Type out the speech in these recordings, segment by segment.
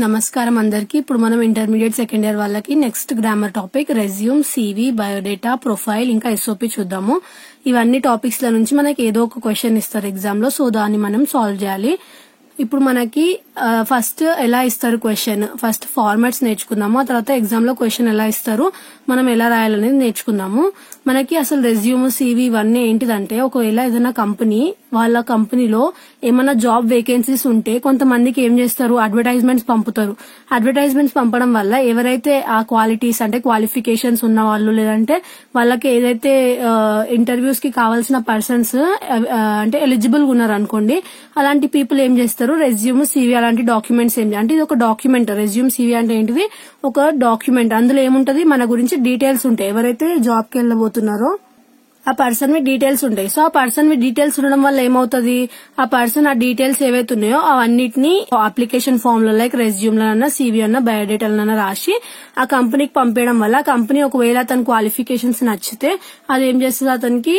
నమస్కారం అందరికి. ఇప్పుడు మనం ఇంటర్మీడియట్ సెకండ్ ఇయర్ వాళ్ళకి next grammar topic resume, CV, biodata, profile ఇంకా ఎస్ఓపి చూద్దాము. ఇవన్నీ టాపిక్స్ ల నుంచి మనకి ఏదో ఒక క్వశ్చన్ ఇస్తారు ఎగ్జామ్ లో. సో దాన్ని మనం సాల్వ్ చేయాలి. ఇప్పుడు మనకి ఫస్ట్ ఎలా ఇస్తారు క్వశ్చన్, ఫస్ట్ ఫార్మాట్స్ నేర్చుకుందాము. ఆ తర్వాత ఎగ్జామ్ లో క్వశ్చన్ ఎలా ఇస్తారు, మనం ఎలా రాయాలనేది నేర్చుకుందాము. మనకి అసలు రెజ్యూమ్, సివి ఇవన్నీ ఏంటిదంటే, ఒకవేళ ఏదైనా కంపెనీ వాళ్ళ కంపెనీలో ఏమైనా జాబ్ వేకెన్సీస్ ఉంటే కొంతమందికి ఏం చేస్తారు, అడ్వర్టైజ్మెంట్స్ పంపుతారు. అడ్వర్టైజ్మెంట్స్ పంపడం వల్ల ఎవరైతే ఆ క్వాలిటీస్ అంటే క్వాలిఫికేషన్స్ ఉన్న వాళ్ళు, లేదంటే వాళ్ళకి ఏదైతే ఇంటర్వ్యూస్ కి కావాల్సిన పర్సన్స్ అంటే ఎలిజిబుల్ ఉన్నారు అనుకోండి, అలాంటి పీపుల్ ఏం చేస్తారు, రెజ్యూమ్, సివి అలాంటి డాక్యుమెంట్స్ అంటే ఇది ఒక డాక్యుమెంట్. రెజ్యూమ్, సివి అంటే ఏంటిది, ఒక డాక్యుమెంట్. అందులో ఏముంటది, మన గురించి డీటెయిల్స్ ఉంటాయి. ఎవరైతే జాబ్ కి వెళ్ళబోతున్నారో ఆ పర్సన్ వి డీటెయిల్స్ ఉంటాయి. సో ఆ పర్సన్ వి డీటెయిల్స్ ఉండడం వల్ల ఏమవుతుంది, ఆ పర్సన్ ఆ డీటెయిల్స్ ఏవైతే ఉన్నాయో అవన్నిటిని అప్లికేషన్ ఫామ్ లో లైక్ రెజ్యూమ్ లన్నా, సివి అన్నా, బయోడేటాలన్నా రాసి ఆ కంపెనీకి పంపేయడం వల్ల ఆ కంపెనీ ఒకవేళ అతని క్వాలిఫికేషన్స్ నచ్చితే అది ఏం చేస్తుంది, అతనికి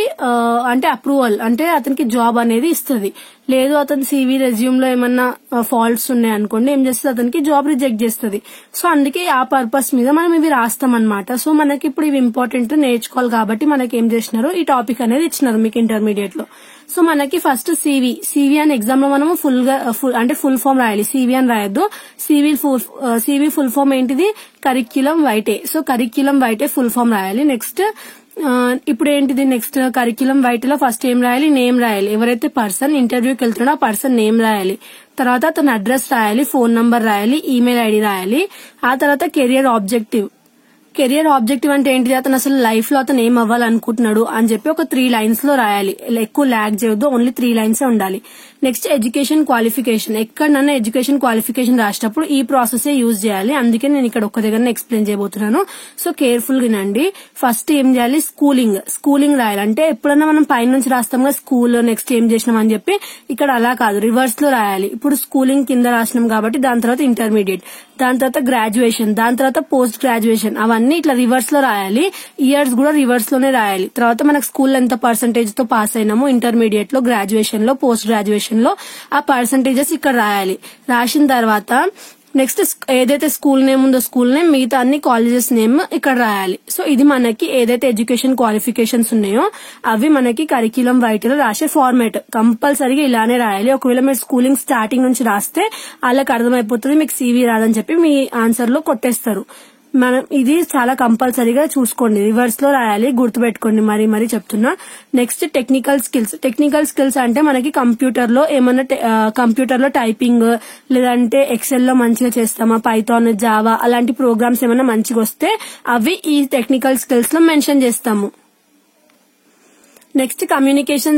అంటే అప్రూవల్ అంటే అతనికి జాబ్ అనేది ఇస్తుంది. లేదు అతని సివి, రెజ్యూమ్ లో ఏమన్నా ఫాల్ట్స్ ఉన్నాయి అనుకోండి, ఏం చేస్తుంది, అతనికి జాబ్ రిజెక్ట్ చేస్తుంది. సో అందుకే ఆ పర్పస్ మీద మనం ఇవి రాస్తాం అనమాట. సో మనకి ఇప్పుడు ఇవి ఇంపార్టెంట్ నేర్చుకోవాలి కాబట్టి మనకి ఏం చేసినారు, ఈ టాపిక్ అనేది ఇచ్చినారు మీకు ఇంటర్మీడియట్ లో. సో మనకి ఫస్ట్ సివి అని ఎగ్జామ్ లో మనము అంటే ఫుల్ ఫామ్ రాయాలి. సివి అని రాయొద్దు. సివి ఫుల్ ఫామ్ ఏంటిది, కరిక్యులం వైటే. సో కరిక్యులం వైటే ఫుల్ ఫామ్ రాయాలి. నెక్స్ట్ ఇప్పుడు ఏంటిది, నెక్స్ట్ కరిక్యులం వైట్ లో ఫస్ట్ ఏం రాయాలి, నేమ్ రాయాలి. ఎవరైతే పర్సన్ ఇంటర్వ్యూకి వెళ్తున్నాడో ఆ పర్సన్ నేమ్ రాయాలి. తర్వాత అతని అడ్రస్ రాయాలి, ఫోన్ నంబర్ రాయాలి, ఈమెయిల్ ఐడి రాయాలి. ఆ తర్వాత కెరియర్ ఆబ్జెక్టివ్ అంటే ఏంటిది, అతను అసలు లైఫ్ లో అతను ఏం అవ్వాలనుకుంటున్నాడు అని చెప్పి ఒక 3 లైన్స్ లో రాయాలి. ఎక్కువ ల్యాగ్ చేయొద్దు, ఓన్లీ 3 లైన్స్ ఉండాలి. Next education qualification. ఎక్కడన్నా ఎడ్యుకేషన్ క్వాలిఫికేషన్ రాసేటప్పుడు ఈ ప్రాసెస్ యూజ్ చేయాలి. అందుకే నేను ఇక్కడ ఒక్క దగ్గర ఎక్స్ప్లెయిన్ చేయబోతున్నాను. సో కేర్ఫుల్ గా వినండి. ఫస్ట్ ఏం చేయాలి, స్కూలింగ్ రాయాలి. అంటే ఎప్పుడన్నా మనం పైన నుంచి రాస్తాం కదా స్కూల్, నెక్స్ట్ ఏం చేసినాం అని చెప్పి, ఇక్కడ అలా కాదు, రివర్స్ లో రాయాలి. ఇప్పుడు స్కూలింగ్ కింద రాసినాం కాబట్టి దాని తర్వాత ఇంటర్మీడియట్, దాని తర్వాత గ్రాడ్యుయేషన్, దాని తర్వాత పోస్ట్ గ్రాడ్యుయేషన్, అవన్నీ ఇట్లా రివర్స్ లో రాయాలి. ఇయర్స్ కూడా రివర్స్ లోనే రాయాలి. తర్వాత మనకు స్కూల్ ఎంత పర్సెంటేజ్ తో పాస్ అయినామో ఇంటర్మీడియట్ లో, గ్రాడ్యుయేషన్ లో, పోస్ట్ గ్రాడ్యుయేషన్ లో ఆ పర్సెంటేజెస్ ఇక్కడ రాయాలి. రాసిన తర్వాత నెక్స్ట్ ఏదైతే స్కూల్ నేమ్ ఉందో స్కూల్ నేమ్, మిగతా అన్ని కాలేజెస్ నేమ్ ఇక్కడ రాయాలి. సో ఇది మనకి ఏదైతే ఎడ్యుకేషన్ క్వాలిఫికేషన్స్ ఉన్నాయో అవి మనకి కరిక్యులం వైట్ లో రాసే ఫార్మాట్. కంపల్సరీగా ఇలానే రాయాలి. ఒకవేళ మీరు స్కూలింగ్ స్టార్టింగ్ నుంచి రాస్తే వాళ్ళకి అర్థమైపోతుంది మీకు సివి రాదని చెప్పి మీ ఆన్సర్ లో కొట్టేస్తారు. మనం ఇది చాలా కంపల్సరీగా చూసుకోండి, రివర్స్ లో రాయాలి, గుర్తుపెట్టుకోండి, మరీ చెప్తున్నా. నెక్స్ట్ టెక్నికల్ స్కిల్స్ అంటే మనకి కంప్యూటర్ లో ఏమన్నా కంప్యూటర్ లో టైపింగ్, లేదంటే ఎక్సెల్ లో మంచిగా చేస్తామా, పైథాన్, జావా అలాంటి ప్రోగ్రామ్స్ ఏమన్నా మంచిగా వస్తే అవి ఈ టెక్నికల్ స్కిల్స్ లో మెన్షన్ చేస్తాము. నెక్స్ట్ కమ్యూనికేషన్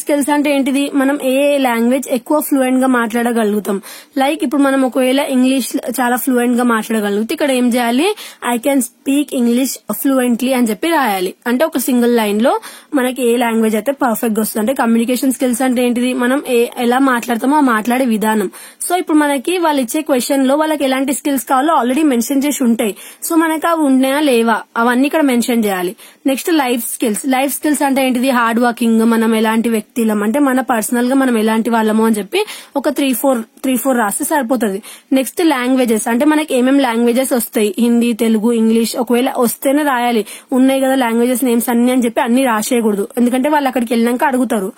స్కిల్స్ అంటే ఏంటిది, మనం ఏ లాంగ్వేజ్ ఎక్కువ ఫ్లూయెంట్ గా మాట్లాడగలుగుతాం. లైక్ ఇప్పుడు మనం ఒకవేళ ఇంగ్లీష్ చాలా ఫ్లూయెంట్ గా మాట్లాడగలుగుతాం, ఇక్కడ ఏం చేయాలి, I can speak English fluently అని చెప్పి రాయాలి. అంటే ఒక సింగిల్ లైన్ లో మనకి ఏ లాంగ్వేజ్ అయితే పర్ఫెక్ట్ గా వస్తుంది. అంటే కమ్యూనికేషన్ స్కిల్స్ అంటే ఏంటిది, మనం ఎలా మాట్లాడతామో ఆ మాట్లాడే విధానం. సో ఇప్పుడు మనకి వాళ్ళు ఇచ్చే క్వశ్చన్ లో వాళ్ళకి ఎలాంటి స్కిల్స్ కావాలో ఆల్రెడీ మెన్షన్ చేసి ఉంటాయి. సో మనకి అవి ఉన్నాయా లేవా అవన్నీ ఇక్కడ మెన్షన్ చేయాలి. నెక్స్ట్ లైఫ్ స్కిల్స్ అంటే ఏంటిది, హార్డ్ వర్కింగ్, మనం ఎలాంటి వ్యక్తులం అంటే మన పర్సనల్ గా మనం ఎలాంటి వాళ్ళము అని చెప్పి ఒక 3-4 రాస్తే సరిపోతుంది. నెక్స్ట్ లాంగ్వేజెస్ అంటే మనకి ఏమేమి లాంగ్వేజెస్ వస్తాయి, హిందీ, తెలుగు, ఇంగ్లీష్, ఒకవేళ వస్తేనే రాయాలి. ఉన్నాయి కదా లాంగ్వేజెస్ నేమ్స్ అన్ని అని చెప్పి అన్ని రాసేయకూడదు, ఎందుకంటే వాళ్ళు అక్కడికి వెళ్ళినాక అడుగుతారు.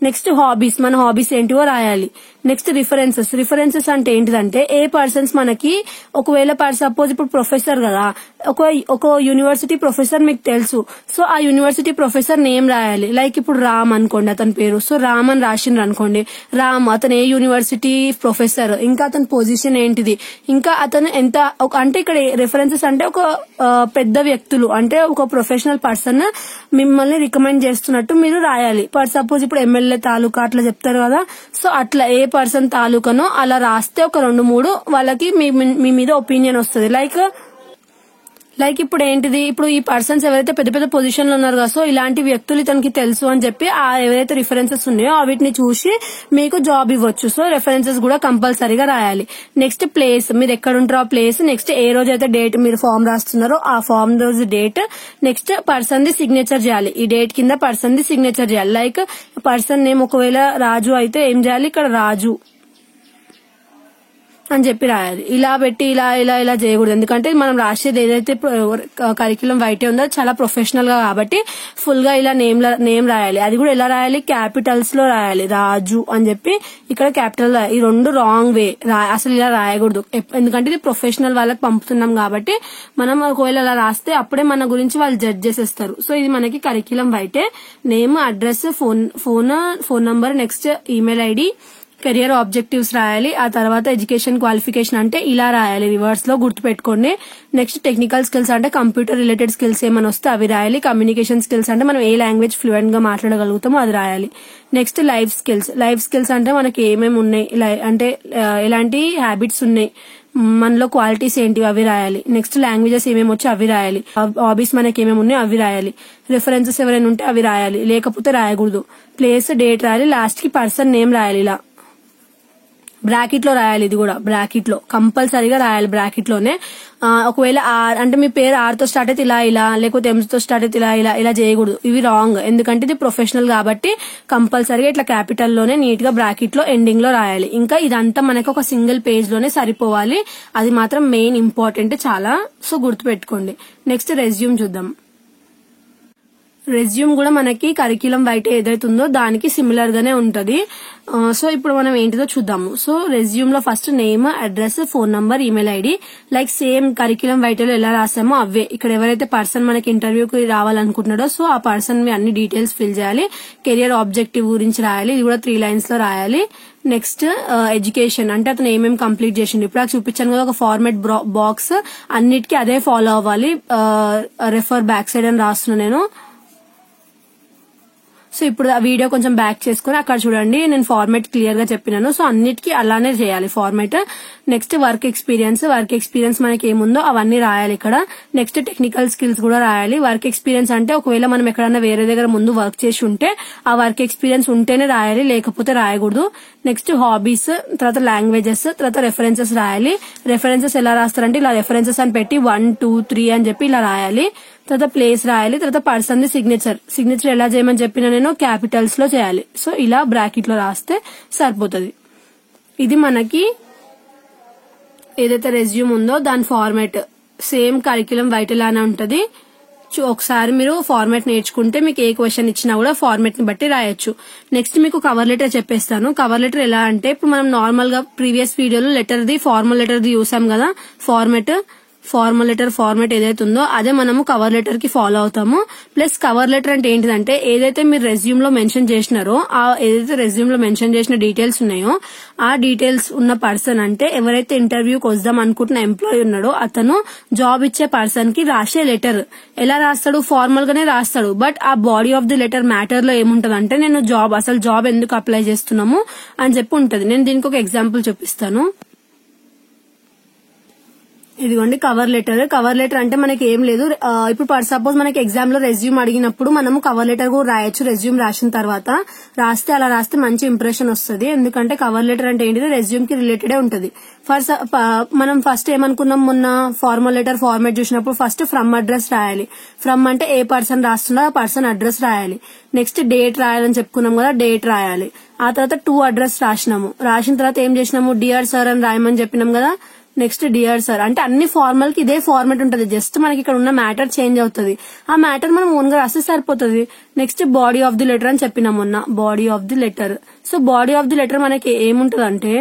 నెక్స్ట్ హాబీస్, మన హాబీస్ ఏంటివో రాయాలి. నెక్స్ట్ రిఫరెన్సెస్ అంటే ఏంటిదంటే ఏ పర్సన్స్ మనకి, ఒకవేళ సపోజ్ ఇప్పుడు ప్రొఫెసర్ కదా, ఒక యూనివర్సిటీ ప్రొఫెసర్ మీకు తెలుసు, సో ఆ యూనివర్సిటీ ప్రొఫెసర్ నేమ్ రాయాలి. లైక్ ఇప్పుడు రామ్ అనుకోండి అతని పేరు, సో రామ్ అని రాసిండ్రు అనుకోండి, రామ్ అతను ఏ యూనివర్సిటీ ప్రొఫెసర్, ఇంకా అతని పొజిషన్ ఏంటిది, ఇంకా అతను ఎంత, అంటే ఇక్కడ రెఫరెన్సెస్ అంటే ఒక పెద్ద వ్యక్తులు అంటే ఒక ప్రొఫెషనల్ పర్సన్ మిమ్మల్ని రికమెండ్ చేస్తున్నట్టు మీరు రాయాలి. ఫర్ సపోజ్ ఇప్పుడు ఎమ్మెల్యే తాలూకా అట్లా చెప్తారు కదా, సో అట్లా ఏ పర్సన్ తాలూకానో అలా రాస్తే ఒక 2-3 వాళ్ళకి మీ మీద ఒపీనియన్ వస్తుంది. లైక్ ఇప్పుడు ఏంటిది, ఇప్పుడు ఈ పర్సన్స్ ఎవరైతే పెద్ద పెద్ద పొజిషన్ లో ఉన్నారు కదా, సో ఇలాంటి వ్యక్తులు ఇతనికి తెలుసు అని చెప్పి ఆ ఎవరైతే రిఫరెన్సెస్ ఉన్నాయో వీటిని చూసి మీకు జాబ్ ఇవ్వచ్చు. సో రెఫరెన్సెస్ కూడా కంపల్సరీగా రాయాలి. నెక్స్ట్ ప్లేస్, మీరు ఎక్కడ ఉంటారో ఆ ప్లేస్, నెక్స్ట్ ఏ రోజు అయితే డేట్ మీరు ఫామ్ రాస్తున్నారో ఆ ఫామ్ రోజు date, next person the signature చేయాలి. ఈ డేట్ కింద పర్సన్ ది సిగ్నేచర్ చేయాలి. లైక్ పర్సన్ నేమ్ ఒకవేళ రాజు అయితే ఏం చేయాలి, ఇక్కడ రాజు అని చెప్పి రాయాలి. ఇలా పెట్టి ఇలా ఇలా ఇలా చేయకూడదు, ఎందుకంటే మనం రాసేది ఏదైతే కరిక్యులం వైటే ఉందో చాలా ప్రొఫెషనల్ గా కాబట్టి ఫుల్ గా ఇలా నేమ్ రాయాలి. అది కూడా ఎలా రాయాలి, క్యాపిటల్స్ లో రాయాలి. రాజు అని చెప్పి ఇక్కడ క్యాపిటల్. ఈ రెండు రాంగ్ వే, అసలు ఇలా రాయకూడదు, ఎందుకంటే ఇది ప్రొఫెషనల్ వాళ్ళకి పంపుతున్నాం కాబట్టి మనం ఒకవేళ అలా రాస్తే అప్పుడే మన గురించి వాళ్ళు జడ్జ్ చేసేస్తారు. సో ఇది మనకి curriculum vitae. Name, address, phone number, next email ID, career objectives రాయాలి. ఆ తర్వాత ఎడ్యుకేషన్ క్వాలిఫికేషన్ అంటే ఇలా రాయాలి, రివర్స్ లో గుర్తుపెట్టుకోండి. నెక్స్ట్ టెక్నికల్ స్కిల్స్ అంటే కంప్యూటర్ రిలేటెడ్ స్కిల్స్ ఏమైనా వస్తే అవి రాయాలి. కమ్యూనికేషన్ స్కిల్స్ అంటే మనం ఏ లాంగ్వేజ్ ఫ్లూయెంట్ గా మాట్లాడగలుగుతామో అది రాయాలి. నెక్స్ట్ లైఫ్ స్కిల్స్ అంటే మనకి ఏమేమి ఉన్నాయి, అంటే ఎలాంటి హ్యాబిట్స్ ఉన్నాయి, మనలో క్వాలిటీస్ ఏంటి అవి రాయాలి. నెక్స్ట్ లాంగ్వేజెస్ ఏమేమి వచ్చి అవి రాయాలి. హాబీస్ మనకి ఏమేమి ఉన్నాయో అవి రాయాలి. రిఫరెన్సెస్ ఎవరైనా ఉంటే అవి రాయాలి, లేకపోతే రాయకూడదు. ప్లేస్, డేట్ రాయాలి. లాస్ట్ కి పర్సన్ నేమ్ రాయాలి. ఇలా బ్రాకెట్ లో రాయాలి. ఇది కూడా బ్రాకెట్ లో కంపల్సరీగా రాయాలి, బ్రాకెట్ లోనే. ఒకవేళ ఆర్ అంటే మీ పేరు ఆర్ తో స్టార్ట్ అయితే ఇలా, లేకపోతే ఎం తో స్టార్ట్ అయితే ఇలా చేయకూడదు. ఇవి రాంగ్, ఎందుకంటే ఇది ప్రొఫెషనల్ కాబట్టి కంపల్సరీగా ఇట్లా క్యాపిటల్ లోనే నీట్ గా బ్రాకెట్ లో ఎండింగ్ లో రాయాలి. ఇంకా ఇదంతా మనకి ఒక సింగిల్ పేజ్ లోనే సరిపోవాలి, అది మాత్రం మెయిన్ ఇంపార్టెంట్ చాలా. సో గుర్తుపెట్టుకోండి. నెక్స్ట్ రెజ్యూమ్ చూద్దాం. రెజ్యూమ్ కూడా మనకి కరిక్యులం వైట్ ఏదైతే ఉందో దానికి సిమిలర్ గానే ఉంటది. సో ఇప్పుడు మనం ఏంటిదో చూద్దాము. సో రెజ్యూమ్ లో first name, address, phone number, email ID, like same curriculum vitae లో ఎలా రాసామో అవే. ఇక్కడ ఎవరైతే పర్సన్ మనకి ఇంటర్వ్యూకి రావాలనుకుంటున్నాడో సో ఆ పర్సన్ అన్ని డీటెయిల్స్ ఫిల్ చేయాలి. కెరియర్ ఆబ్జెక్టివ్ గురించి రాయాలి, ఇది కూడా 3 lines లో రాయాలి. నెక్స్ట్ ఎడ్యుకేషన్ అంటే అతను ఏమేమి కంప్లీట్ చేసిండు. ఇప్పుడు నాకు చూపించాను కదా ఒక ఫార్మాట్ బాక్స్, అన్నిటికీ అదే ఫాలో అవ్వాలి. రెఫర్ బ్యాక్ సైడ్ అని రాస్తున్నాను నేను. సో ఇప్పుడు ఆ వీడియో కొంచెం బ్యాక్ చేసుకుని అక్కడ చూడండి, నేను ఫార్మాట్ క్లియర్ గా చెప్పినాను. సో అన్నిటికీ అలానే చేయాలి ఫార్మాట్. నెక్స్ట్ వర్క్ ఎక్స్పీరియన్స్ మనకి ఏముందో అవన్నీ రాయాలి ఇక్కడ. నెక్స్ట్ టెక్నికల్ స్కిల్స్ కూడా రాయాలి. వర్క్ ఎక్స్పీరియన్స్ అంటే ఒకవేళ మనం ఎక్కడన్నా వేరే దగ్గర ముందు వర్క్ చేసి ఉంటే ఆ వర్క్ ఎక్స్పీరియన్స్ ఉంటేనే రాయాలి, లేకపోతే రాయకూడదు. నెక్స్ట్ హాబీస్, తర్వాత లాంగ్వేజెస్, తర్వాత రెఫరెన్సెస్ రాయాలి. రెఫరెన్సెస్ ఎలా రాస్తారంటే ఇలా రెఫరెన్సెస్ అని పెట్టి 1, 2, 3 అని చెప్పి ఇలా రాయాలి. తర్వాత ప్లేస్ రాయాలి. తర్వాత పర్సన్ ది సిగ్నేచర్ ఎలా చేయమని చెప్పినా నేను క్యాపిటల్స్ లో చేయాలి. సో ఇలా బ్రాకెట్ లో రాస్తే సరిపోతుంది. ఇది మనకి ఏదైతే రెజ్యూమ్ ఉందో దాని ఫార్మాట్ సేమ్ కరిక్యులం వైట్ లానే ఉంటది. ఒకసారి మీరు ఫార్మాట్ నేర్చుకుంటే మీకు ఏ క్వశ్చన్ ఇచ్చినా కూడా ఫార్మాట్ ని బట్టి రాయొచ్చు. నెక్స్ట్ మీకు కవర్ లెటర్ చెప్పేస్తాను. కవర్ లెటర్ ఎలా అంటే ఇప్పుడు మనం నార్మల్ గా ప్రీవియస్ వీడియోలో ఫార్మల్ లెటర్ ది చూసాం కదా. ఫార్మల్ లెటర్ ఫార్మాట్ ఏదైతే ఉందో అదే మనము కవర్ లెటర్ కి ఫాలో అవుతాము. ప్లస్ కవర్ లెటర్ అంటే ఏంటిదంటే ఏదైతే మీరు రెజ్యూమ్ లో మెన్షన్ చేసినారో ఏదైతే రెజ్యూమ్ లో మెన్షన్ చేసిన డీటెయిల్స్ ఉన్నాయో ఆ డీటెయిల్స్ ఉన్న పర్సన్ అంటే ఎవరైతే ఇంటర్వ్యూకి వద్దాం అనుకుంటున్న ఎంప్లాయీ ఉన్నాడో అతను జాబ్ ఇచ్చే పర్సన్ కి రాసే లెటర్ ఎలా రాస్తాడు, ఫార్మల్ గానే రాస్తాడు. బట్ ఆ body of the letter matter లో ఏముంటది అంటే నేను జాబ్ ఎందుకు అప్లై చేస్తున్నాము అని చెప్పి ఉంటది. నేను దీనికి ఒక ఎగ్జాంపుల్ చూపిస్తాను. ఇదిగోండి కవర్ లెటర్ అంటే మనకి ఏం లేదు. ఇప్పుడు సపోజ్ మనకి ఎగ్జామ్ లో రెజ్యూమ్ అడిగినప్పుడు మనము కవర్ లెటర్ కూడా రాయొచ్చు. రెజ్యూమ్ రాసిన తర్వాత అలా రాస్తే మంచి ఇంప్రెషన్ వస్తుంది. ఎందుకంటే కవర్ లెటర్ అంటే ఏంటిది రెజ్యూమ్ కి రిలేటెడ్ ఉంటది. మనం ఫస్ట్ ఏమనుకున్నాం, మొన్న ఫార్మల్ లెటర్ ఫార్మాట్ చూసినప్పుడు ఫస్ట్ ఫ్రమ్ అడ్రస్ రాయాలి. ఫ్రమ్ అంటే ఏ పర్సన్ రాస్తున్నా ఆ పర్సన్ అడ్రస్ రాయాలి. నెక్స్ట్ డేట్ రాయాలని చెప్పుకున్నాం కదా, డేట్ రాయాలి. ఆ తర్వాత టు అడ్రస్ రాసిన తర్వాత ఏం చేసినాము, డియర్ సార్ అని రాయమని చెప్పినాం కదా. నెక్స్ట్ డియర్ సార్ అంటే అన్ని ఫార్మల్ కి ఇదే ఫార్మాట్ ఉంటది. జస్ట్ మనకి ఇక్కడ ఉన్న మ్యాటర్ చేంజ్ అవుతుంది. ఆ మ్యాటర్ మనం ఓన్ గా రాస్తే సరిపోతుంది. Next body of the letter అని చెప్పినాం మొన్న, body of the letter. So body of the letter మనకి ఏముంటది అంటే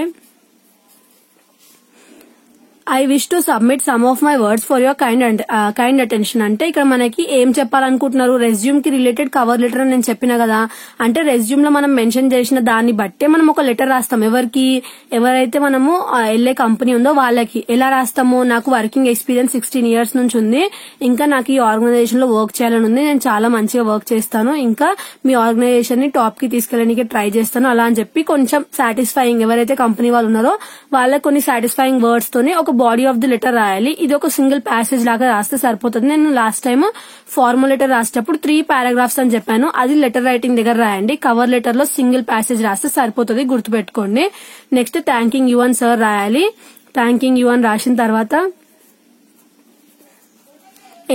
I wish to submit some of my words for your kind attention. అంటే ఇక్కడ మనకి ఏం చెప్పాలనుకుంటున్నారు, రెజ్యూమ్ కి రిలేటెడ్ కవర్ లెటర్ అని నేను చెప్పిన కదా. అంటే రెజ్యూమ్ లో మనం మెన్షన్ చేసిన దాన్ని బట్టే మనం ఒక లెటర్ రాస్తాం. ఎవరైతే మనము వెళ్లే కంపెనీ ఉందో వాళ్ళకి ఎలా రాస్తాము, నాకు వర్కింగ్ ఎక్స్పీరియన్స్ 16 years నుంచి ఉంది, ఇంకా నాకు ఈ ఆర్గనైజేషన్ లో వర్క్ చేయాలని ఉంది, నేను చాలా మంచిగా వర్క్ చేస్తాను, ఇంకా మీ ఆర్గనైజేషన్ ని టాప్ కి తీసుకెళ్ళడానికి ట్రై చేస్తాను అలా అని చెప్పి కొంచెం సాటిస్ఫైయింగ్ ఎవరైతే కంపెనీ వాళ్ళు ఉన్నారో వాళ్ళకి కొన్ని సాటిస్ఫైయింగ్ వర్డ్స్ తోని ఒక బాడీ ఆఫ్ ది లెటర్ రాయాలి. ఇది ఒక సింగిల్ ప్యాసేజ్ లాగా రాస్తే సరిపోతుంది. నేను లాస్ట్ టైం ఫార్మల్ లెటర్ రాసేటప్పుడు 3 paragraphs అని చెప్పాను, అది లెటర్ రైటింగ్ దగ్గర రాయండి. కవర్ లెటర్ లో సింగిల్ ప్యాసేజ్ రాస్తే సరిపోతుంది, గుర్తుపెట్టుకోండి. నెక్స్ట్ థ్యాంకింగ్ యూ అని సార్ రాయాలి. థ్యాంకింగ్ యూ అని రాసిన తర్వాత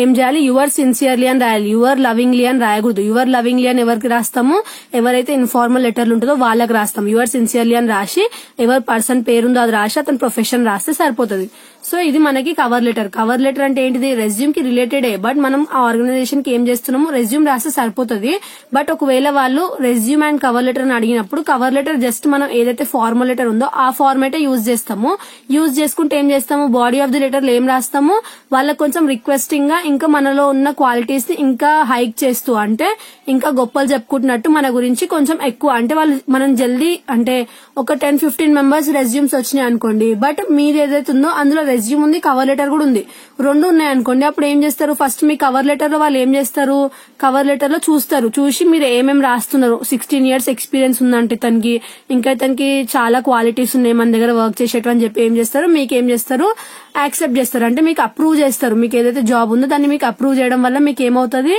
ఏం చేయాలి, యువర్ సిన్సియర్లీ అని రాయాలి, యువర్ లవింగ్లీ అని రాయకూడదు. యువర్ లవింగ్లీ అని ఎవరికి రాస్తాము, ఎవరైతే ఇన్ఫార్మల్ లెటర్లు ఉంటుందో వాళ్ళకి రాస్తాం. యువర్ సిన్సియర్లీ అని రాసి ఎవరి పర్సన్ పేరుందో అది రాసి అతని ప్రొఫెషన్ రాస్తే సరిపోతుంది. సో ఇది మనకి కవర్ లెటర్. కవర్ లెటర్ అంటే ఏంటిది, రెజ్యూమ్ కి రిలేటెడే, బట్ మనం ఆ ఆర్గనైజేషన్ కి ఏం చేస్తున్నాము, రెజ్యూమ్ రాస్తే సరిపోతుంది. బట్ ఒకవేళ వాళ్ళు రెజ్యూమ్ అండ్ కవర్ లెటర్ అని అడిగినప్పుడు కవర్ లెటర్ జస్ట్ మనం ఏదైతే ఫార్మల్ లెటర్ ఉందో ఆ ఫార్మేటే యూజ్ చేస్తాము. యూజ్ చేసుకుంటే ఏం చేస్తాము, బాడీ ఆఫ్ ది లెటర్ ఏం రాస్తాము, వాళ్ళకి కొంచెం రిక్వెస్టింగ్ గా ఇంకా మనలో ఉన్న క్వాలిటీస్ ని ఇంకా హైక్ చేస్తూ, అంటే ఇంకా గొప్పలు చెప్పుకుంటున్నట్టు మన గురించి కొంచెం ఎక్కువ, అంటే వాళ్ళు మనం జల్దీ అంటే ఒక 10-15 మెంబర్స్ రెజ్యూమ్స్ వచ్చినాయి అనుకోండి, బట్ మీది ఏదైతే ఉందో అందులో రెజ్యూమ్ ఉంది, కవర్ లెటర్ కూడా ఉంది, రెండు ఉన్నాయి అనుకోండి. అప్పుడు ఏం చేస్తారు, ఫస్ట్ మీ కవర్ లెటర్ లో వాళ్ళు ఏం చేస్తారు, కవర్ లెటర్ లో చూస్తారు, చూసి మీరు ఏమేమి రాస్తున్నారు, 16 years ఎక్స్పీరియన్స్ ఉందంటే తనకి, ఇంకా తనకి చాలా క్వాలిటీస్ ఉన్నాయి మన దగ్గర వర్క్ చేసేటం అని చెప్పి ఏం చేస్తారు, మీకు ఏం చేస్తారు, యాక్సెప్ట్ చేస్తారు, అంటే మీకు అప్రూవ్ చేస్తారు. మీకు ఏదైతే జాబ్ ఉందో దాన్ని మీకు అప్రూవ్ చేయడం వల్ల మీకు ఏమవుతుంది,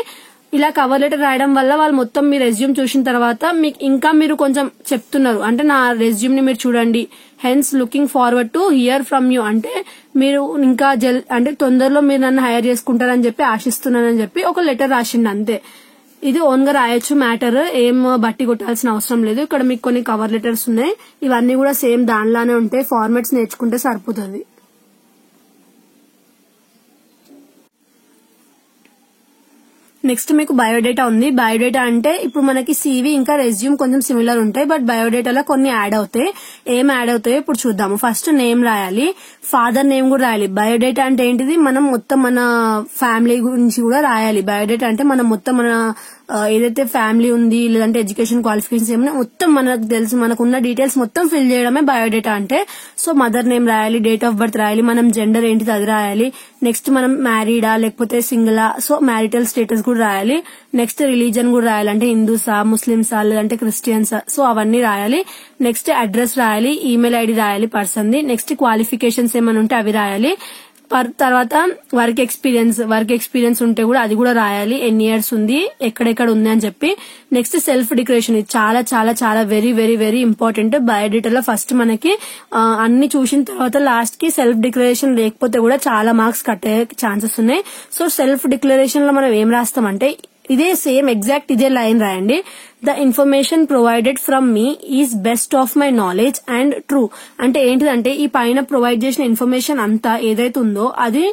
ఇలా కవర్ లెటర్ రాయడం వల్ల వాళ్ళు మొత్తం మీ రెజ్యూమ్ చూసిన తర్వాత మీకు ఇంకా మీరు కొంచెం చెప్తున్నారు, అంటే నా రెజ్యూమ్ ని మీరు చూడండి, hence looking forward to hear from you, అంటే మీరు ఇంకా అంటే తొందరలో మీరు నన్ను హైర్ చేసుకుంటారని చెప్పి ఆశిస్తున్నానని చెప్పి ఒక లెటర్ రాసిండు అంతే. ఇది ఓన్ గా రాయొచ్చు, మ్యాటర్ ఏం బట్టి కొట్టాల్సిన అవసరం లేదు. ఇక్కడ మీకు కొన్ని కవర్ లెటర్స్ ఉన్నాయి, ఇవన్నీ కూడా సేమ్ దానిలానే ఉంటాయి, ఫార్మాట్స్ నేర్చుకుంటే సరిపోతుంది. నెక్స్ట్ మీకు బయోడేటా ఉంది. బయోడేటా అంటే ఇప్పుడు మనకి CV ఇంకా రెజ్యూమ్ కొంచెం సిమిలర్ ఉంటాయి, బట్ బయోడేటాలో కొన్ని యాడ్ అవుతాయి. ఏం యాడ్ అవుతాయో ఇప్పుడు చూద్దాము. ఫస్ట్ నేమ్ రాయాలి, ఫాదర్ నేమ్ కూడా రాయాలి. బయోడేటా అంటే ఏంటిది, మనం మొత్తం మన ఫ్యామిలీ గురించి కూడా రాయాలి. బయోడేటా అంటే మనం మొత్తం మన ఏదైతే ఫ్యామిలీ ఉంది, లేదంటే ఎడ్యుకేషన్ క్వాలిఫికేషన్స్ ఏమైనా మొత్తం మనకు తెలుసు, మనకున్న డీటెయిల్స్ మొత్తం ఫిల్ చేయడమే బయోడేటా అంటే. సో మదర్ నేమ్ రాయాలి, డేట్ ఆఫ్ బర్త్ రాయాలి, మనం జెండర్ ఏంటిది అది రాయాలి, నెక్స్ట్ మనం మ్యారీడా లేకపోతే సింగిలా, సో మ్యారిటల్ స్టేటస్ కూడా రాయాలి. నెక్స్ట్ రిలీజన్ కూడా రాయాలి, అంటే హిందూసా, ముస్లిమ్సా, లేదంటే క్రిస్టియన్సా, సో అవన్నీ రాయాలి. నెక్స్ట్ అడ్రస్ రాయాలి, ఈమెయిల్ ఐడి రాయాలి పర్సన్ ది. నెక్స్ట్ క్వాలిఫికేషన్స్ ఏమైనా ఉంటే అవి రాయాలి. తర్వాత వర్క్ ఎక్స్పీరియన్స్ ఉంటే కూడా అది కూడా రాయాలి, ఎన్ని ఇయర్స్ ఉంది, ఎక్కడెక్కడ ఉంది అని చెప్పి. నెక్స్ట్ సెల్ఫ్ డిక్లరేషన్, ఇది చాలా చాలా చాలా వెరీ వెరీ వెరీ ఇంపార్టెంట్. బయోడేటాలో ఫస్ట్ మనకి అన్ని చూసిన తర్వాత లాస్ట్ కి సెల్ఫ్ డిక్లరేషన్ లేకపోతే కూడా చాలా మార్క్స్ కట్టే ఛాన్సెస్ ఉన్నాయి. సో సెల్ఫ్ డిక్లరేషన్ లో మనం ఏం రాస్తామంటే ఇదే సేమ్ ఎగ్జాక్ట్ ఇదే లైన్ రాయండి. The information provided from me is best of my knowledge and true. అంటే ఏంటిదంటే ఈ పైన ప్రొవైడ్ చేసిన ఇన్ఫర్మేషన్ అంతా ఏదైతే ఉందో అది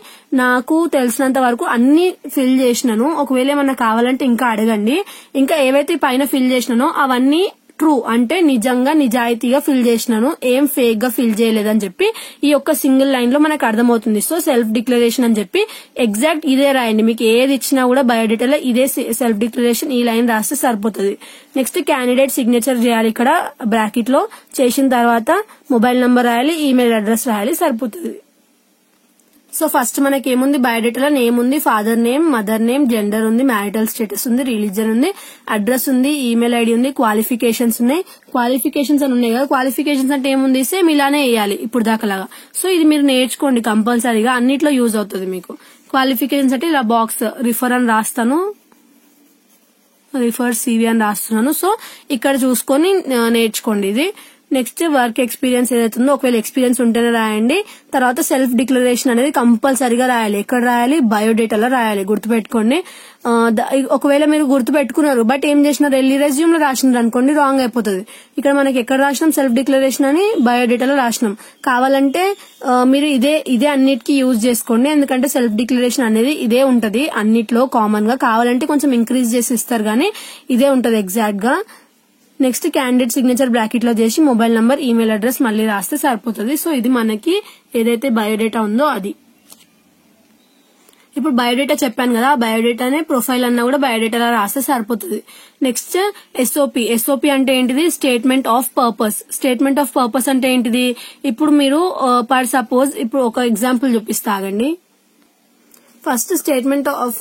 నాకు తెలిసినంత వరకు అన్ని ఫిల్ చేసినాను. ఒకవేళ ఏమన్నా కావాలంటే ఇంకా అడగండి. ఇంకా ఏవైతే పైన ఫిల్ చేసినానో అవన్నీ ట్రూ, అంటే నిజంగా నిజాయితీగా ఫిల్ చేసినాను, ఏం ఫేక్ గా ఫిల్ చేయలేదని చెప్పి ఈ ఒక్క సింగిల్ లైన్ లో మనకు అర్థమవుతుంది. సో సెల్ఫ్ డిక్లరేషన్ అని చెప్పి ఎగ్జాక్ట్ ఇదే రాయండి. మీకు ఏది ఇచ్చినా కూడా బయోడేటాలో ఇదే సెల్ఫ్ డిక్లరేషన్, ఈ లైన్ రాస్తే సరిపోతుంది. నెక్స్ట్ క్యాండిడేట్ సిగ్నేచర్ చేయాలి ఇక్కడ బ్రాకెట్ లో. చేసిన తర్వాత మొబైల్ నంబర్ రాయాలి, ఈమెయిల్ అడ్రస్ రాయాలి, సరిపోతుంది. సో ఫస్ట్ మనకి ఏముంది, బయోడేటాలో నేమ్ ఉంది, father name, mother name, gender ఉంది, మ్యారిటల్ స్టేటస్ ఉంది, రిలీజన్ ఉంది, అడ్రస్ ఉంది, ఈమెయిల్ ఐడి ఉంది, క్వాలిఫికేషన్స్ ఉన్నాయి. క్వాలిఫికేషన్స్ అని ఉన్నాయి కదా, క్వాలిఫికేషన్స్ అంటే ఏముంది, సేమ్ ఇలానే వేయాలి ఇప్పుడు దాకాలాగా. సో ఇది మీరు నేర్చుకోండి కంపల్సరీగా, అన్నిట్లో యూజ్ అవుతుంది మీకు. క్వాలిఫికేషన్స్ అంటే ఇలా బాక్స్ రిఫర్ అని రాస్తాను, రిఫర్ CV అని రాస్తున్నాను. సో ఇక్కడ చూసుకొని నేర్చుకోండి ఇది. నెక్స్ట్ వర్క్ ఎక్స్పీరియన్స్ ఏదైతే ఉందో ఒకవేళ ఎక్స్పీరియన్స్ ఉంటేనే రాయండి. తర్వాత సెల్ఫ్ డిక్లరేషన్ అనేది కంపల్సరీగా రాయాలి. ఎక్కడ రాయాలి, బయోడేటాలో రాయాలి, గుర్తుపెట్టుకోండి. ఒకవేళ మీరు గుర్తుపెట్టుకున్నారు బట్ ఏం చేసినారు, వెళ్ళి రెజ్యూమ్ లో రాసినారు అనుకోండి, రాంగ్ అయిపోతుంది. ఇక్కడ మనకి ఎక్కడ రాసినాం, సెల్ఫ్ డిక్లరేషన్ అని బయోడేటాలో రాసినాం. కావాలంటే మీరు ఇదే అన్నిటికీ యూజ్ చేసుకోండి, ఎందుకంటే సెల్ఫ్ డిక్లరేషన్ అనేది ఇదే ఉంటది అన్నిట్లో కామన్ గా. కావాలంటే కొంచెం ఇంక్రీజ్ చేసి ఇస్తారు కానీ ఇదే ఉంటది ఎగ్జాక్ట్ గా. నెక్స్ట్ క్యాండిడేట్ సిగ్నేచర్ బ్రాకెట్ లో చేసి మొబైల్ నంబర్, ఈమెయిల్ అడ్రస్ మళ్ళీ రాస్తే సరిపోతుంది. సో ఇది మనకి ఏదైతే బయోడేటా ఉందో అది. ఇప్పుడు బయోడేటా చెప్పాను కదా, బయోడేటానే ప్రొఫైల్ అన్నా కూడా బయోడేటాలో రాస్తే సరిపోతుంది. నెక్స్ట్ SOP అంటే ఏంటిది, statement of purpose. Statement of purpose అంటే ఏంటిది, ఇప్పుడు మీరు పర్ సపోజ్ ఇప్పుడు ఒక ఎగ్జాంపుల్ చూపిస్తా ఆగండి. ఫస్ట్ స్టేట్మెంట్ ఆఫ్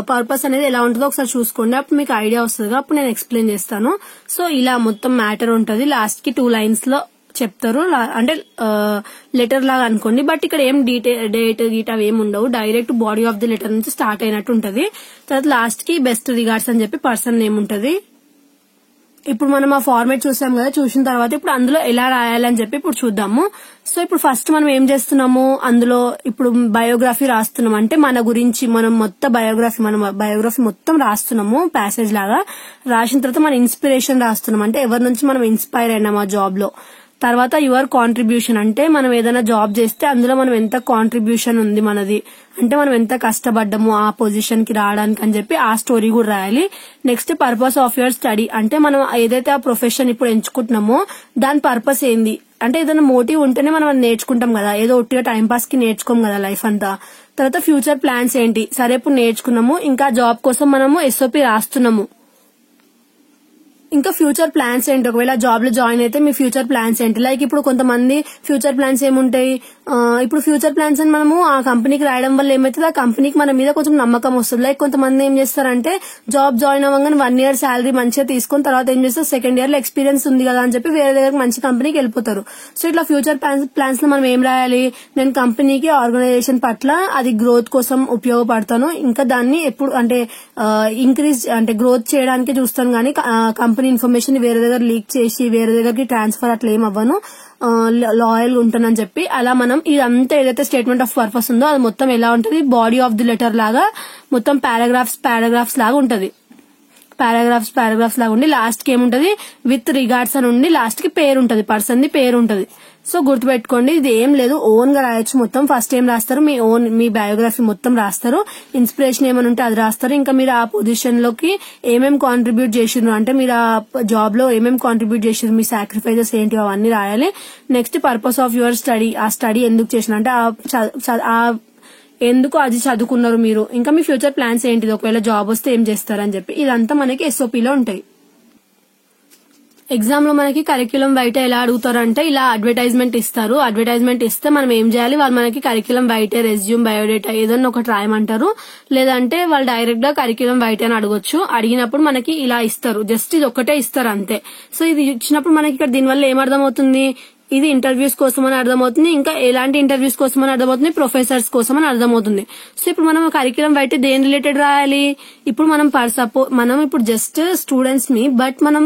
పర్పస్ అనేది ఎలా ఉంటుందో ఒకసారి చూసుకోండి, అప్పుడు మీకు ఐడియా వస్తుంది. అప్పుడు నేను ఎక్స్ప్లెయిన్ చేస్తాను. సో ఇలా మొత్తం మ్యాటర్ ఉంటది, లాస్ట్ కి 2 lines లో చెప్తారు, అంటే లెటర్ లాగా అనుకోండి. బట్ ఇక్కడ ఏం డేట్ గీట ఏమి ఉండవు, direct body of the letter నుంచి స్టార్ట్ అయినట్టు ఉంటది. తర్వాత లాస్ట్ కి బెస్ట్ రిగార్డ్స్ అని చెప్పి పర్సన్ నేమ్ ఉంటది, ఇప్పుడు మనం ఆ ఫార్మాట్ చూసాం కదా, చూసిన తర్వాత ఇప్పుడు అందులో ఎలా రాయాలని చెప్పి ఇప్పుడు చూద్దాము. సో ఇప్పుడు ఫస్ట్ మనం ఏం చేస్తున్నాము, అందులో ఇప్పుడు బయోగ్రఫీ రాస్తున్నాం. అంటే మన గురించి మనం బయోగ్రఫీ మొత్తం రాస్తున్నాము ప్యాసేజ్ లాగా. రాసిన తర్వాత మన ఇన్స్పిరేషన్ రాస్తున్నాం. అంటే ఎవరి నుంచి మనం ఇన్స్పైర్ అయినాం ఆ జాబ్ లో. తర్వాత యువర్ కాంట్రిబ్యూషన్, అంటే మనం ఏదైనా జాబ్ చేస్తే అందులో మనం ఎంత కాంట్రిబ్యూషన్ ఉంది మనది, అంటే మనం ఎంత కష్టపడ్డాము ఆ పొజిషన్ కి రావడానికి అని చెప్పి ఆ స్టోరీ కూడా రాయాలి. Next purpose of your study, అంటే మనం ఏదైతే ఆ ప్రొఫెషన్ ఇప్పుడు ఎంచుకుంటున్నామో దాని పర్పస్ ఏంది, అంటే ఏదైనా మోటివ్ ఉంటేనే మనం అది నేర్చుకుంటాం కదా, ఏదో ఒట్టిగా టైం పాస్ కి నేర్చుకోం కదా లైఫ్ అంతా. తర్వాత ఫ్యూచర్ ప్లాన్స్ ఏంటి, సరే ఇప్పుడు నేర్చుకున్నాము, ఇంకా జాబ్ కోసం మనము ఎస్ఓపి రాస్తున్నాము, ఇంకా ఫ్యూచర్ ప్లాన్స్ ఏంటి, ఒకవేళ జాబ్ లో జాయిన్ అయితే మీ ఫ్యూచర్ ప్లాన్స్ ఏంటి. లైక్ ఇప్పుడు కొంతమంది ఫ్యూచర్ ప్లాన్స్ ఏముంటాయి, ఇప్పుడు ఫ్యూచర్ ప్లాన్స్ అని మనము ఆ కంపెనీకి రాయడం వల్ల ఏమైతుంది, ఆ కంపెనీకి మన మీద కొంచెం నమ్మకం వస్తుంది. లైక్ కొంతమంది ఏం చేస్తారంటే జాబ్ జాయిన్ అవ్వగానే 1 year శాలరీ మంచిగా తీసుకుని తర్వాత ఏం చేస్తారు, సెకండ్ ఇయర్ లో ఎక్స్పీరియన్స్ ఉంది కదా అని చెప్పి వేరే దగ్గర మంచి కంపెనీకి వెళ్ళిపోతారు. సో ఇట్లా ఫ్యూచర్ ప్లాన్స్ లో మనం ఏం రాయాలి, నేను కంపెనీకి ఆర్గనైజేషన్ పట్ల అది గ్రోత్ కోసం ఉపయోగపడతాను, ఇంకా దాన్ని ఎప్పుడు అంటే ఇంక్రీజ్ అంటే గ్రోత్ చేయడానికి చూస్తాను, కానీ కంపెనీ ఇన్ఫర్మేషన్ వేరే దగ్గర లీక్ చేసి వేరే దగ్గరికి ట్రాన్స్ఫర్ అట్లా ఏం అవ్వను, లాయల్ ఉంటానని చెప్పి అలా మనం ఇదంతా ఏదైతే స్టేట్మెంట్ ఆఫ్ పర్పస్ ఉందో అది మొత్తం ఎలా ఉంటది, బాడీ ఆఫ్ ది లెటర్ లాగా మొత్తం పారాగ్రాఫ్స్ లాగా ఉంటది. పారాగ్రాఫ్స్ లాగా ఉండి లాస్ట్ కి ఏముంటది, విత్ రిగార్డ్స్ అని ఉండి లాస్ట్ కి పేరు ఉంటది, పర్సన్ ది పేరు ఉంటది. సో గుర్తుపెట్టుకోండి, ఇది ఏం లేదు, ఓన్ గా రాయొచ్చు మొత్తం. ఫస్ట్ ఏం రాస్తారు, మీ బయోగ్రఫీ మొత్తం రాస్తారు, ఇన్స్పిరేషన్ ఏమైనా ఉంటే అది రాస్తారు, ఇంకా మీరు ఆ పొజిషన్ లోకి ఏమేమి కాంట్రిబ్యూట్ చేసిర్రు, అంటే మీరు ఆ జాబ్ లో ఏమేమి కాంట్రిబ్యూట్ చేసిర్రు, మీ సాక్రిఫైజెస్ ఏంటి అవన్నీ రాయాలి. Next purpose of your study, ఆ స్టడీ ఎందుకు చేసిన, అంటే ఎందుకు అది చదువుకున్నారు మీరు, ఇంకా మీ ఫ్యూచర్ ప్లాన్స్ ఏంటిది, ఒకవేళ జాబ్ వస్తే ఏం చేస్తారని చెప్పి ఇదంతా మనకి ఎస్ఓపీలో ఉంటాయి. ఎగ్జామ్ లో మనకి కరిక్యులం వైటే ఎలా అడుగుతారంటే ఇలా అడ్వర్టైజ్మెంట్ ఇస్తారు. అడ్వర్టైజ్మెంట్ ఇస్తే మనం ఏం చేయాలి, వాళ్ళు మనకి కరిక్యులం వైటే, రెజ్యూమ్, బయోడేటా ఏదన్నా ఒకటి రాయమంటారు. లేదంటే వాళ్ళు డైరెక్ట్ గా కరిక్యులం వైటే అని అడగొచ్చు. అడిగినప్పుడు మనకి ఇలా ఇస్తారు, జస్ట్ ఇది ఒక్కటే ఇస్తారు అంతే. సో ఇది ఇచ్చినప్పుడు మనకి ఇక్కడ దీనివల్ల ఏమర్థమవుతుంది, ఇది ఇంటర్వ్యూస్ కోసం అని అర్థమవుతుంది, ఇంకా ఎలాంటి ఇంటర్వ్యూస్ కోసం అని అర్థమవుతుంది, ప్రొఫెసర్స్ కోసం అని అర్థమవుతుంది. సో ఇప్పుడు మనం కరిక్యులం వైట్ దేని రిలేటెడ్ రాయాలి, ఇప్పుడు మనం ఇప్పుడు జస్ట్ స్టూడెంట్స్ ని, బట్ మనం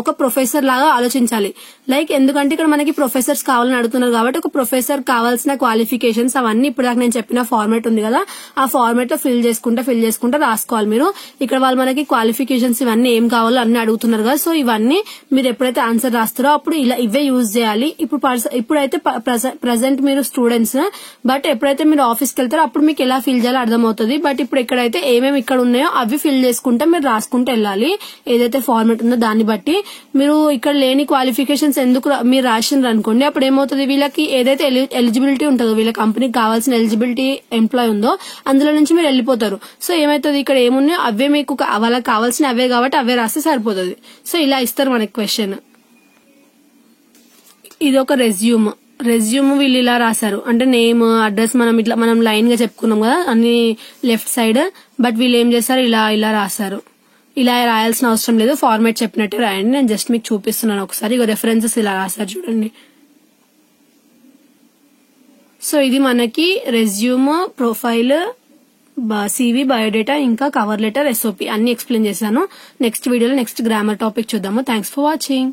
ఒక ప్రొఫెసర్ లాగా ఆలోచించాలి. లైక్ ఎందుకంటే ఇక్కడ మనకి ప్రొఫెసర్స్ కావాలని అడుగుతున్నారు కాబట్టి ఒక ప్రొఫెసర్ కావాల్సిన క్వాలిఫికేషన్స్ అవన్నీ ఇప్పుడు దాకా నేను చెప్పిన ఫార్మాట్ ఉంది కదా, ఆ ఫార్మాట్ లో ఫిల్ చేసుకుంటా రాసుకోవాలి మీరు. ఇక్కడ వాళ్ళు మనకి క్వాలిఫికేషన్స్ ఇవన్నీ ఏం కావాలో అన్ని అడుగుతున్నారు కదా, సో ఇవన్నీ మీరు ఎప్పుడైతే ఆన్సర్ రాస్తారో అప్పుడు ఇలా ఇవే యూజ్ చేయాలి. ఇప్పుడైతే ప్రెసెంట్ మీరు స్టూడెంట్స్, బట్ ఎప్పుడైతే మీరు ఆఫీస్కి వెళ్తారో అప్పుడు మీకు ఎలా ఫిల్ చేయాలో అర్థమవుతుంది. బట్ ఇప్పుడు ఎక్కడైతే ఏమేమి ఇక్కడ ఉన్నాయో అవి ఫిల్ చేసుకుంటే మీరు రాసుకుంటూ వెళ్ళాలి. ఏదైతే ఫార్మాట్ ఉందో దాన్ని బట్టి మీరు ఇక్కడ లేని క్వాలిఫికేషన్స్ ఎందుకు మీరు రాసిండ్రు అనుకోండి, అప్పుడు ఏమవుతుంది, వీళ్ళకి ఏదైతే ఎలిజిబిలిటీ ఉంటుందో, వీళ్ళ కంపెనీకి కావాల్సిన ఎలిజిబిలిటీ ఎంప్లాయ్ ఉందో అందులో నుంచి మీరు వెళ్ళిపోతారు. సో ఏమవుతుంది, ఇక్కడ ఏమున్నాయో అవే మీకు వాళ్ళకి కావాల్సిన అవే కాబట్టి అవే రాస్తే సరిపోతుంది. సో ఇలా ఇస్తారు మనకి క్వశ్చన్. ఇది ఒక రెజ్యూమ్ వీళ్ళు ఇలా రాశారు, అంటే నేమ్, అడ్రస్ మనం లైన్ గా చెప్పుకున్నాం కదా అన్ని లెఫ్ట్ సైడ్, బట్ వీళ్ళు ఏం చేస్తారు ఇలా రాశారు. ఇలా రాయాల్సిన అవసరం లేదు, ఫార్మాట్ చెప్పినట్టే రాయండి. నేను జస్ట్ మీకు చూపిస్తున్నాను ఒకసారి, ఇక రెఫరెన్సెస్ ఇలా రాశారు చూడండి. సో ఇది మనకి రెజ్యూమ్, ప్రొఫైల్, CV, బయోడేటా, ఇంకా కవర్ లెటర్, SOP అన్ని ఎక్స్ప్లెయిన్ చేశాను. నెక్స్ట్ వీడియోలో నెక్స్ట్ గ్రామర్ టాపిక్ చూద్దాము. Thanks for watching.